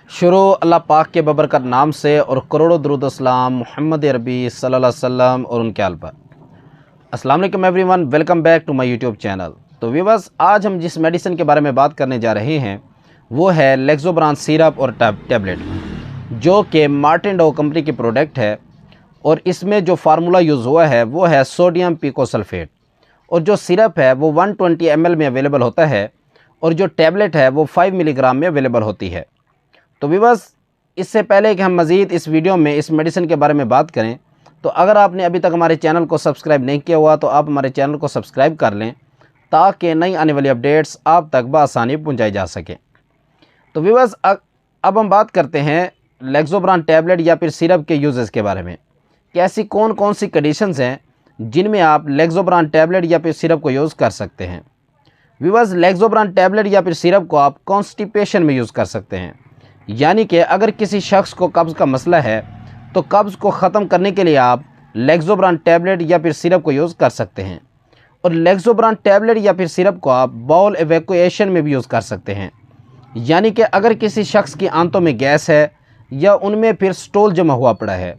शुरू अल्लाह पाक के बबरकत नाम से और करोड़ों दरूद सलाम मोहम्मद अरबी सल्लल्लाहु अलैहि वसल्लम और उनके आल पर। अस्सलाम वालेकुम everyone, welcome back to my YouTube channel. तो व्यूअर्स, आज हम जिस मेडिसिन के बारे में बात करने जा रहे हैं वो है लेक्सोब्रान सिरप और टैबलेट, जो कि मार्टिन डो कंपनी की प्रोडक्ट है। और इसमें जो फार्मूला यूज़ हुआ है वो है सोडियम पिकोसल्फेट, और जो सिरप है वो 120 ml में अवेलेबल होता है, और जो टैबलेट है वो 5 मिलीग्राम में अवेलेबल होती है। तो व्यूअर्स, इससे पहले कि हम मज़ीद इस वीडियो में इस मेडिसिन के बारे में बात करें, तो अगर आपने अभी तक हमारे चैनल को सब्सक्राइब नहीं किया हुआ तो आप हमारे चैनल को सब्सक्राइब कर लें, ताकि नई आने वाली अपडेट्स आप तक बआसानी पहुंचाई जा सके। तो व्यूअर्स, अब हम बात करते हैं लेक्सोब्रान टैबलेट या फिर सिरप के यूजेस के बारे में कि ऐसी कौन कौन सी कंडीशंस हैं जिनमें आप लेक्सोब्रान टैबलेट या फिर सिरप को यूज़ कर सकते हैं। व्यूअर्स, लेक्सोब्रान टैबलेट या फिर सिरप को आप कॉन्स्टिपेशन में यूज़ कर सकते हैं, यानी कि अगर किसी शख्स को कब्ज़ का मसला है तो कब्ज़ को ख़त्म करने के लिए आप लेक्सोब्रान टैबलेट या फिर सिरप को यूज़ कर सकते हैं। और लेक्सोब्रान टैबलेट या फिर सिरप को आप बाउल एवैक्यूएशन में भी यूज़ कर सकते हैं, यानी कि अगर किसी शख्स की आंतों में गैस है या उनमें फिर स्टूल जमा हुआ पड़ा है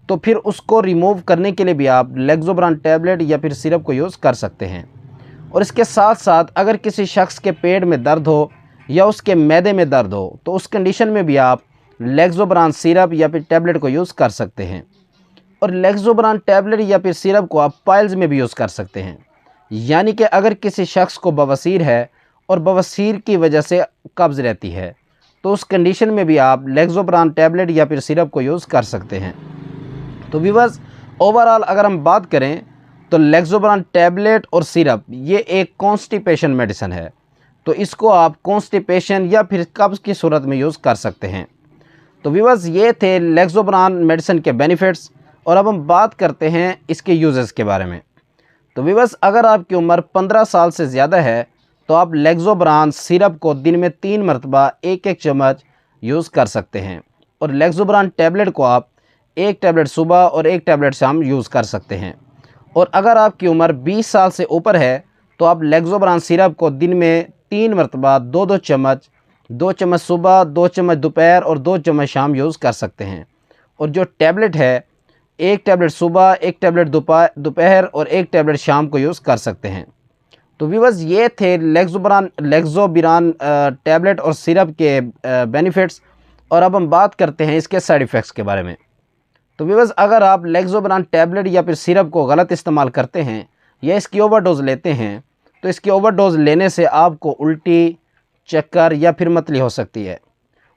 तो फिर उसको रिमूव करने के लिए भी आप लेक्सोब्रान टैबलेट या फिर सिरप को यूज़ कर सकते हैं। और इसके साथ साथ अगर किसी शख्स के पेट में दर्द हो या उसके मैदे में दर्द हो तो उस कंडीशन में भी आप लेक्सोब्रान सिरप या फिर टैबलेट को यूज़ कर सकते हैं। और लेक्सोब्रान टैबलेट या फिर सिरप को आप पाइल्स में भी यूज़ कर सकते हैं, यानी कि अगर किसी शख्स को बवासीर है और बवासीर की वजह से कब्ज़ रहती है तो उस कंडीशन में भी आप लेक्सोब्रान टैबलेट या फिर सिरप को यूज़ कर सकते हैं। तो व्यूअर्स, ओवरऑल अगर हम बात करें तो लेक्सोब्रान टैबलेट और सिरप ये एक कॉन्स्टिपेशन मेडिसिन है, तो इसको आप कॉन्स्टिपेशन या फिर कब्ज़ की सूरत में यूज़ कर सकते हैं। तो व्यूअर्स, ये थे लेक्सोब्रान मेडिसिन के बेनिफिट्स, और अब हम बात करते हैं इसके यूजेस के बारे में। तो व्यूअर्स, अगर आपकी उम्र 15 साल से ज़्यादा है तो आप लेक्सोब्रान सिरप को दिन में 3 मरतबा 1-1 चम्मच यूज़ कर सकते हैं, और लेक्सोब्रान टैबलेट को आप 1 टैबलेट सुबह और 1 टैबलेट शाम यूज़ कर सकते हैं। और अगर आपकी उम्र 20 साल से ऊपर है तो आप लेक्सोब्रान सिरप को दिन में 3 मरतबा 2-2 चम्मच, 2 चम्मच सुबह, 2 चम्मच दोपहर और 2 चम्मच शाम यूज़ कर सकते हैं। और जो टैबलेट है, 1 टैबलेट सुबह, 1 टैबलेट दोपहर और 1 टैबलेट शाम को यूज़ कर सकते हैं। तो व्यूअर्स, ये थे लेक्सोब्रान टैबलेट और सिरप के बेनिफिट्स, और अब हम बात करते हैं इसके साइड इफ़ेक्ट्स के बारे में। तो व्यूअर्स, अगर आप लेक्सोब्रान टैबलेट या फिर सिरप को गलत इस्तेमाल करते हैं या इसकी ओवरडोज़ लेते हैं तो इसकी ओवरडोज़ लेने से आपको उल्टी, चक्कर या फिर मतली हो सकती है।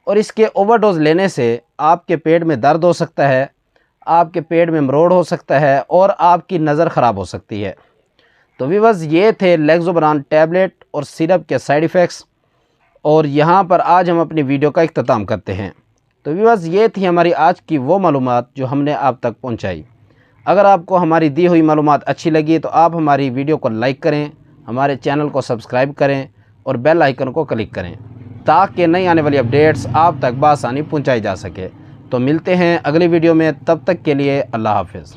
और इसके ओवरडोज़ लेने से आपके पेट में दर्द हो सकता है, आपके पेट में मरोड़ हो सकता है और आपकी नज़र ख़राब हो सकती है। तो व्यूअर्स, ये थे लेक्सोब्रान टैबलेट और सिरप के साइड इफ़ेक्ट्स, और यहाँ पर आज हम अपनी वीडियो का इख्तिताम करते हैं। तो व्यूअर्स, ये थी हमारी आज की वो मालूमात जो हमने आप तक पहुँचाई। अगर आपको हमारी दी हुई मालूमात अच्छी लगी तो आप हमारी वीडियो को लाइक करें, हमारे चैनल को सब्सक्राइब करें और बेल आइकन को क्लिक करें, ताकि नई आने वाली अपडेट्स आप तक बआसानी पहुँचाई जा सके। तो मिलते हैं अगली वीडियो में, तब तक के लिए अल्लाह हाफ़िज़।